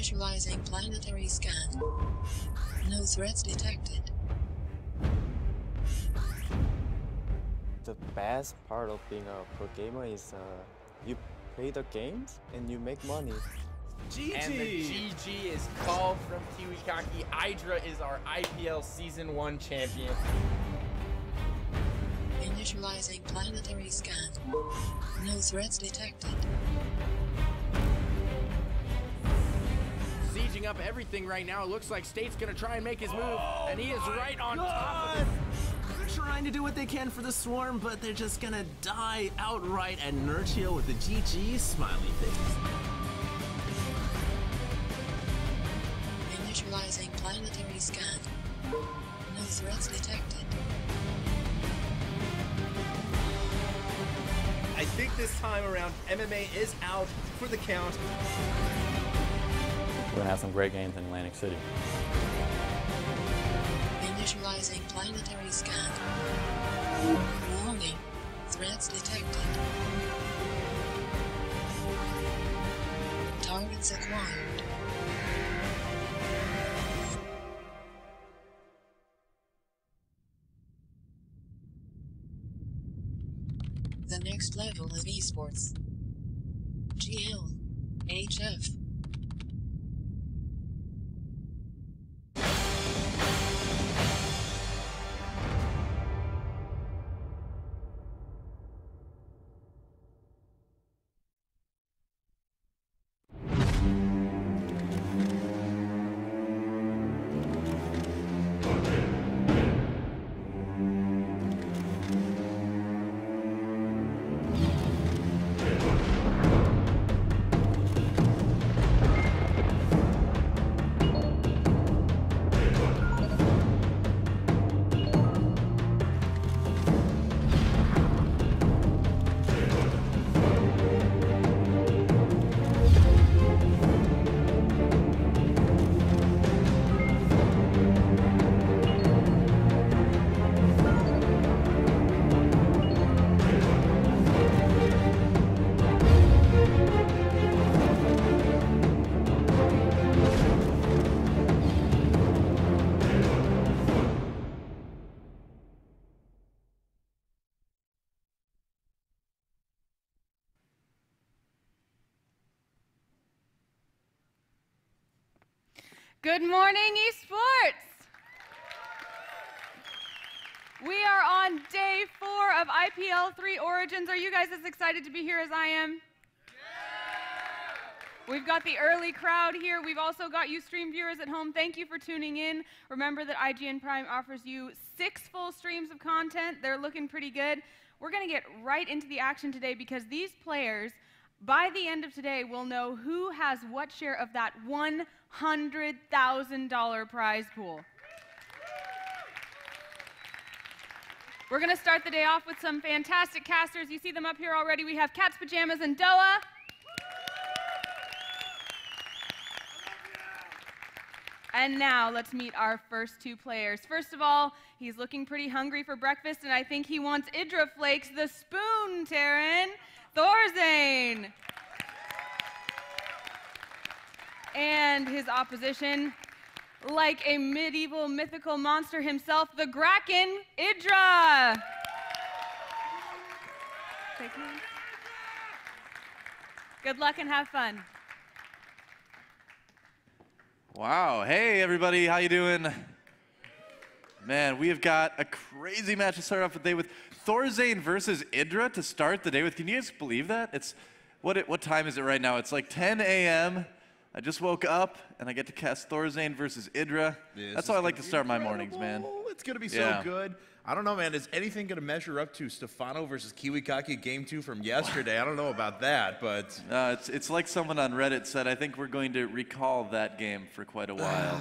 Initializing planetary scan. No threats detected. The best part of being a pro gamer is you play the games and you make money. GG! And the GG is called from Kiwikaki. IdrA is our IPL Season 1 champion. Initializing planetary scan. No threats detected. Sieging up everything right now. It looks like State's gonna try and make his move, and he is right on top of it. They're trying to do what they can for the Swarm, but they're just gonna die outright at Inertia with the GG smiley face. Initializing planetary scan. No threats detected. I think this time around, MMA is out for the count. We're gonna have some great games in Atlantic City. Initializing planetary scan. Warning. Threats detected. Targets acquired. The next level of esports. GL. HF. Good morning, esports! We are on day 4 of IPL 3 Origins. Are you guys as excited to be here as I am? Yeah! We've got the early crowd here. We've also got you stream viewers at home. Thank you for tuning in. Remember that IGN Prime offers you 6 full streams of content. They're looking pretty good. We're going to get right into the action today because these players, by the end of today, will know who has what share of that $100,000 prize pool. We're going to start the day off with some fantastic casters. You see them up here already. We have Cat's Pajamas and Doa. And now let's meet our first 2 players. First of all, he's looking pretty hungry for breakfast, and I think he wants IdrA Flakes, the spoon, Taryn. ThorZaIN. And his opposition, like a medieval mythical monster himself, the Kraken, IdrA. Good luck and have fun. Wow, hey everybody, how you doing? Man, we have got a crazy match to start off the day with ThorZaIN versus IdrA to start the day with. Can you guys believe that? It's what time is it right now? It's like 10 a.m. I just woke up and I get to cast ThorZaIN versus IdrA. That's how I like to start my mornings, man. It's gonna be so good. I don't know, man. Is anything gonna measure up to Stefano versus Kiwikaki Game 2 from yesterday? I don't know about that, but it's like someone on Reddit said. I think we're going to recall that game for quite a while.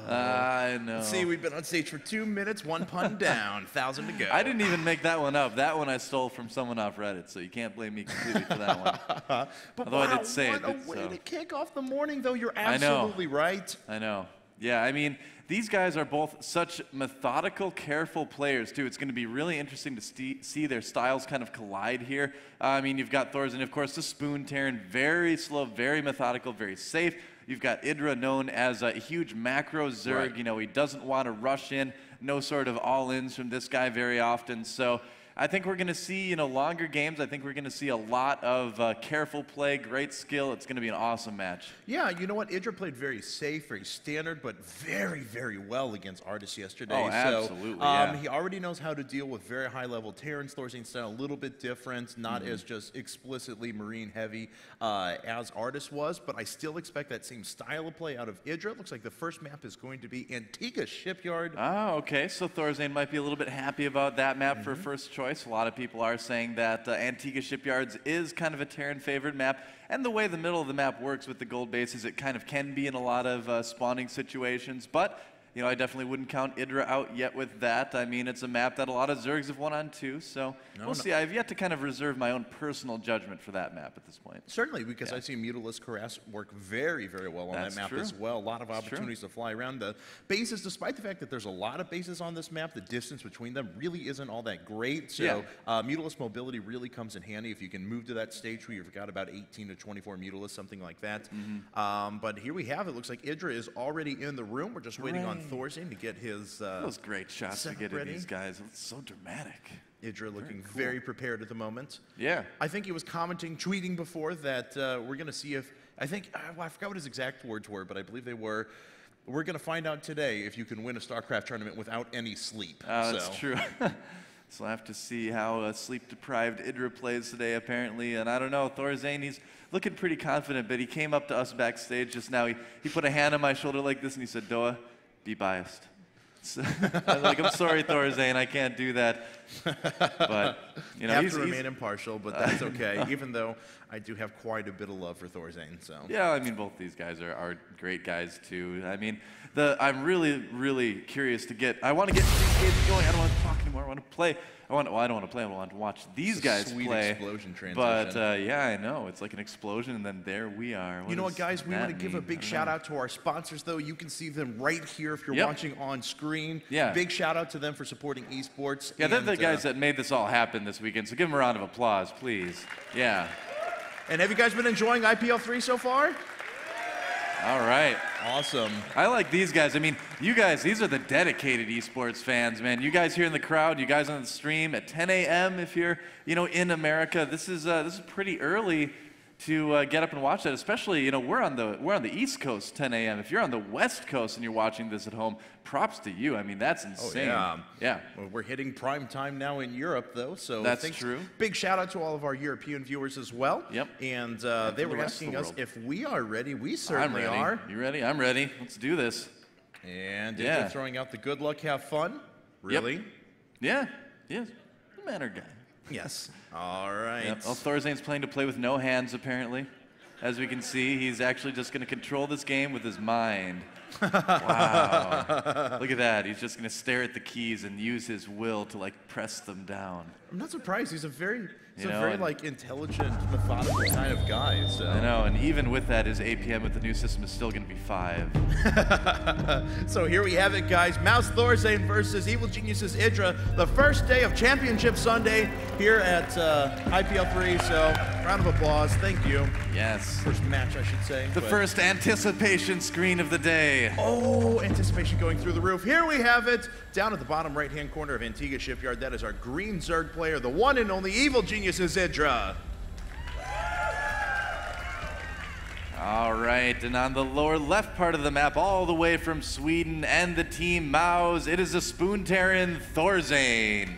I know. Let's see, we've been on stage for 2 minutes, 1 pun down, 1,000 to go. I didn't even make that one up. That one I stole from someone off Reddit, so you can't blame me completely for that one. But although wow, I did say what it. a way to kick off the morning, though. You're absolutely right. I know. Yeah, I mean, these guys are both such methodical, careful players, too. It's going to be really interesting to see their styles kind of collide here. I mean, you've got ThorZaIN, of course, the spoon Taryn, very slow, very methodical, very safe. You've got IdrA, known as a huge macro Zerg. Right. You know, he doesn't want to rush in. No sort of all-ins from this guy very often. So I think we're going to see, you know, longer games. I think we're going to see a lot of careful play, great skill. It's going to be an awesome match. Yeah, you know what? IdrA played very safe, very standard, but very, very well against Artis yesterday. Oh, absolutely, So yeah. he already knows how to deal with very high-level Terrans. ThorZaIN style a little bit different, not as just explicitly Marine heavy as Artis was, but I still expect that same style of play out of IdrA. It looks like the first map is going to be Antigua Shipyard. Oh, okay. So ThorZaIN might be a little bit happy about that map for first choice. A lot of people are saying that Antigua Shipyards is kind of a Terran favored map, and the way the middle of the map works with the gold bases, it kind of can be in a lot of spawning situations, but you know, I definitely wouldn't count IdrA out yet with that. I mean, it's a map that a lot of Zergs have won on too, so we'll see. I've yet to kind of reserve my own personal judgment for that map at this point. Certainly, because I've seen Mutalisk Harass work very, very well on That's that map true. as well. A lot of opportunities to fly around. The bases, despite the fact that there's a lot of bases on this map, the distance between them really isn't all that great. So Mutalisk mobility really comes in handy if you can move to that stage where you've got about 18 to 24 Mutalisks, something like that. But here we have it. Looks like IdrA is already in the room. We're just waiting on ThorZaIN to get his Those great shots to get ready. at these guys. It's so dramatic. IdrA looking very prepared at the moment. Yeah. I think he was commenting, tweeting before that we're going to see if, I think, well, I forgot what his exact words were, but I believe they were, we're going to find out today if you can win a StarCraft tournament without any sleep. That's true. So I'll have to see how sleep-deprived IdrA plays today, apparently. And I don't know, ThorZaIN, he's looking pretty confident, but he came up to us backstage just now. He put a hand on my shoulder like this, and he said, Doa, be biased. So, I'm like, I'm sorry, ThorZaIN, I can't do that. But, you know, have he's to remain impartial, but that's okay, even though I do have quite a bit of love for ThorZaIN. So yeah, I mean, both these guys are great guys, too. I mean, I'm really, really curious to get, I want to get these games going. I don't want to talk anymore. I want to play. I don't want to play. I want to watch these guys sweet play. Explosion transition. But yeah, I know. It's like an explosion, and then there we are. You know what, guys? We want to give a big shout out to our sponsors, though. You can see them right here if you're watching on screen. Yeah. Big shout out to them for supporting esports. Yeah, they're the guys that made this all happen this weekend. So give them a round of applause, please. Yeah. And have you guys been enjoying IPL 3 so far? All right. Awesome. I like these guys. I mean, you guys, these are the dedicated esports fans, man. You guys here in the crowd, you guys on the stream at 10 a.m. if you're, you know, in America. This is pretty early to get up and watch that. Especially, you know, we're on the East Coast, 10 a.m. If you're on the West Coast and you're watching this at home, props to you. I mean, that's insane. Oh, yeah. Well, we're hitting prime time now in Europe, though. So that's true. Big shout out to all of our European viewers as well. Yep. And they were asking us if we are ready. We certainly I'm ready. are. You ready? I'm ready. Let's do this. And they're throwing out the good luck, have fun. Really? Yep. Yeah. The manner guy. Yes. All right. Yep. Well, ThorZaIN's playing to play with no hands, apparently. As we can see, he's actually just going to control this game with his mind. Wow. Look at that. He's just going to stare at the keys and use his will to, like, press them down. I'm not surprised. He's a very, like, intelligent, methodical kind of guy. So. I know, and even with that, his APM with the new system is still going to be 5. So here we have it, guys. Mouse ThorZaIN versus Evil Geniuses IdrA. The first day of Championship Sunday here at IPL 3. So round of applause. Thank you. Yes. First match, I should say. The first anticipation screen of the day. Oh, anticipation going through the roof. Here we have it. Down at the bottom right-hand corner of Antigua Shipyard, that is our green Zerg player, the one and only Evil Geniuses IdrA. All right, and on the lower left part of the map, all the way from Sweden and the Team Maus, it is a Spoon Terran ThorZaIN.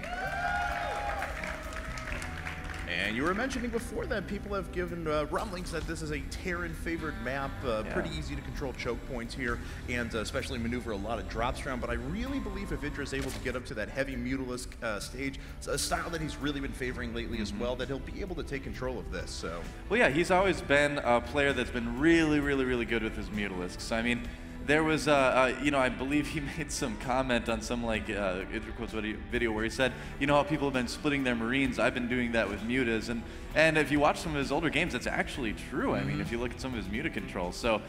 And you were mentioning before that people have given rumblings that this is a Terran-favored map, pretty easy to control choke points here, and especially maneuver a lot of drops around. But I really believe if IdrA is able to get up to that heavy Mutalisk stage, it's a style that he's really been favoring lately as well, that he'll be able to take control of this. So. Well, yeah, he's always been a player that's been really, really, really good with his Mutalisks. I mean, there was, you know, I believe he made some comment on some, like, IdrA video where he said, you know how people have been splitting their Marines? I've been doing that with Mutas. And if you watch some of his older games, that's actually true. I mean, if you look at some of his Muta controls. So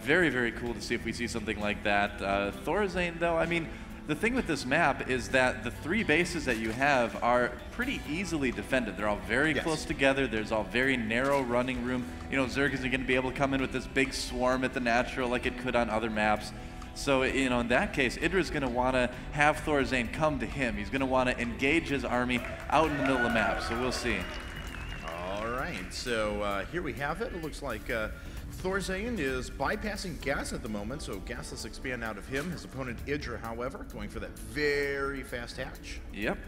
very, very cool to see if we see something like that. ThorZaIN, though, I mean, the thing with this map is that the 3 bases that you have are pretty easily defended. They're all very close together. There's all very narrow running room. You know, Zerg isn't going to be able to come in with this big swarm at the natural like it could on other maps. So, you know, in that case, IdrA's going to want to have ThorZaIN come to him. He's going to want to engage his army out in the middle of the map. So we'll see. All right, so here we have it. It looks like ThorZaIN is bypassing Gas at the moment, so Gasless expand out of him. His opponent IdrA, however, going for that very fast hatch. Yep.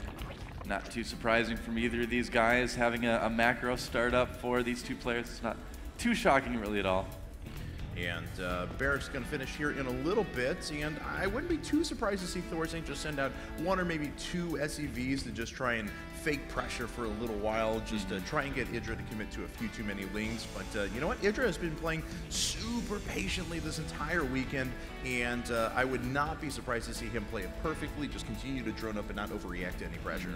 Not too surprising from either of these guys. Having a macro startup for these 2 players, it's not too shocking really at all. And Barrett's going to finish here in a little bit, and I wouldn't be too surprised to see ThorZaIN just send out 1 or maybe 2 SEVs to just try and fake pressure for a little while, just to try and get IdrA to commit to a few too many lings. But you know what? IdrA has been playing super patiently this entire weekend, and I would not be surprised to see him play it perfectly, just continue to drone up and not overreact to any pressure.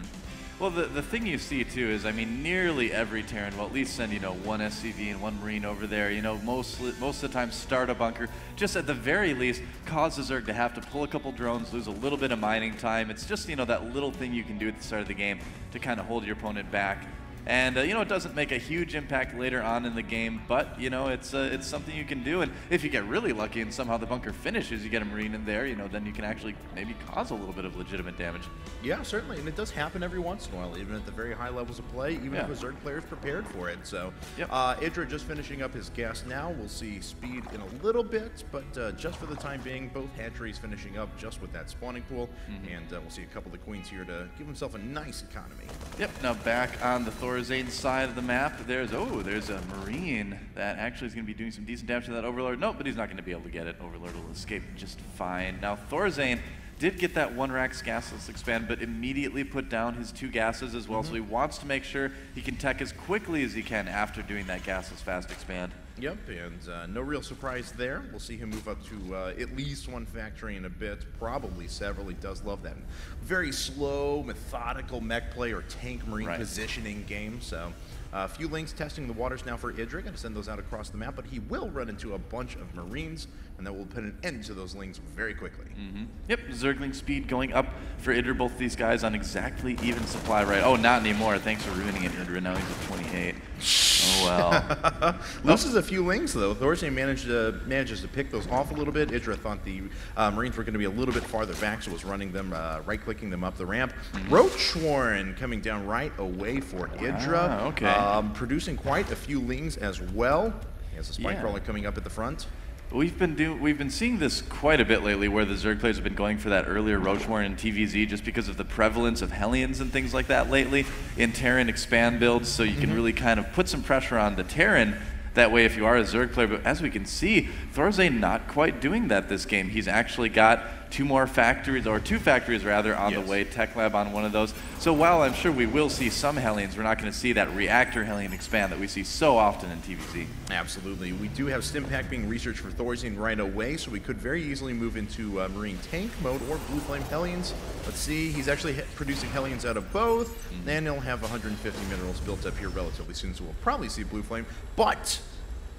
Well, the thing you see too is, I mean, nearly every Terran will at least send, you know, 1 SCV and 1 Marine over there. You know, most of the time start a bunker, just at the very least cause the Zerg to have to pull a couple drones, lose a little bit of mining time. It's just, you know, that little thing you can do at the start of the game to kind of hold your opponent back. And, you know, it doesn't make a huge impact later on in the game, but, you know, it's something you can do. And if you get really lucky and somehow the bunker finishes, you get a Marine in there, you know, then you can actually maybe cause a little bit of legitimate damage. Yeah, certainly. And it does happen every once in a while, even at the very high levels of play, even if a Zerg player is prepared for it. So, IdrA just finishing up his gas now. We'll see speed in a little bit, but just for the time being, both hatcheries finishing up just with that spawning pool. And we'll see a couple of the queens here to give himself a nice economy. Yep, now back on the ThorZaIN side of the map, there's a Marine that actually is going to be doing some decent damage to that Overlord. Nope, but he's not going to be able to get it. Overlord will escape just fine. Now ThorZaIN did get that 1 Rax gasless expand, but immediately put down his 2 gases as well, so he wants to make sure he can tech as quickly as he can after doing that gasless fast expand. Yep, and no real surprise there. We'll see him move up to at least 1 factory in a bit, probably several. He does love that very slow, methodical mech play or tank Marine positioning game. So a few links testing the waters now for IdrA. Going to send those out across the map, but he will run into a bunch of Marines, and that will put an end to those lings very quickly. Yep, Zergling speed going up for IdrA. Both these guys on exactly even supply right. Oh, not anymore. Thanks for ruining it, IdrA. Now he's at 28. Oh, well. Loses a few lings, though. ThorZaIN manages to pick those off a little bit. IdrA thought the Marines were going to be a little bit farther back, so was running them, right-clicking them up the ramp. Ro16 coming down right away for IdrA. Producing quite a few lings as well. He has a spike crawler coming up at the front. We've been seeing this quite a bit lately, where the Zerg players have been going for that earlier Roachmore and TVZ just because of the prevalence of Hellions and things like that lately in Terran expand builds, so you can really kind of put some pressure on the Terran that way if you are a Zerg player. But as we can see, ThorZaIN not quite doing that this game. He's actually got 2 more factories, or 2 factories rather, on the way. Tech Lab on one of those. So while I'm sure we will see some Hellions, we're not going to see that reactor Hellion expand that we see so often in TVZ. Absolutely. We do have Stimpack being researched for ThorZaIN right away, so we could very easily move into Marine tank mode or Blue Flame Hellions. Let's see, he's actually producing Hellions out of both, and he'll have 150 minerals built up here relatively soon, so we'll probably see Blue Flame. But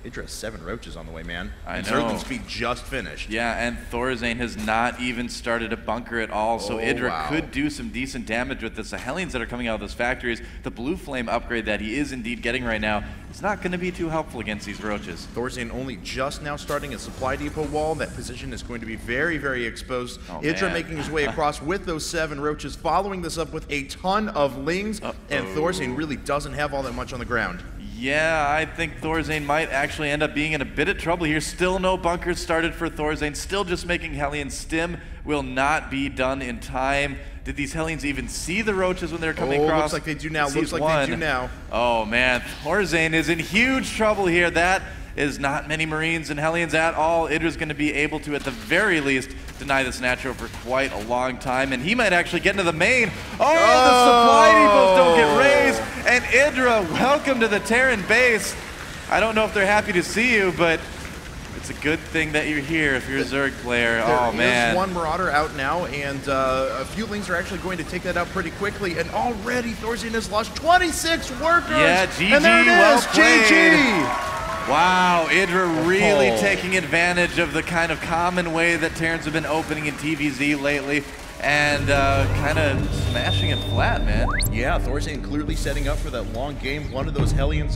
IdrA has 7 roaches on the way, man. I know. Zergling speed just finished. Yeah, and ThorZaIN has not even started a bunker at all, so IdrA could do some decent damage with this. The Hellions that are coming out of those factories, the Blue Flame upgrade that he is indeed getting right now, is not going to be too helpful against these roaches. ThorZaIN only just now starting a supply depot wall. That position is going to be very, very exposed. IdrA making his way across with those 7 roaches, following this up with a ton of lings, and ThorZaIN really doesn't have all that much on the ground. Yeah, I think ThorZaIN might actually end up being in a bit of trouble here. Still no bunkers started for ThorZaIN. Still just making Hellions. Stim will not be done in time. Did these Hellions even see the roaches when they're coming across? Looks like they do now. Looks like they do now. Oh, man. ThorZaIN is in huge trouble here. That is not many Marines and Hellions at all. IdrA's going to be able to, at the very least, deny this Natural for quite a long time, and he might actually get into the main. Oh, the supply depots don't get raised, and IdrA, welcome to the Terran base. I don't know if they're happy to see you, but it's a good thing that you're here if you're a Zerg player. Oh, man. There's 1 Marauder out now, and a few lings are actually going to take that out pretty quickly, and already ThorZaIN has lost 26 workers! Yeah, GG, and there it is, GG! Wow, IdrA really taking advantage of the kind of common way that Terrans have been opening in TVZ lately. and kind of smashing it flat, man. Yeah, ThorZaIN clearly setting up for that long game. One of those Hellions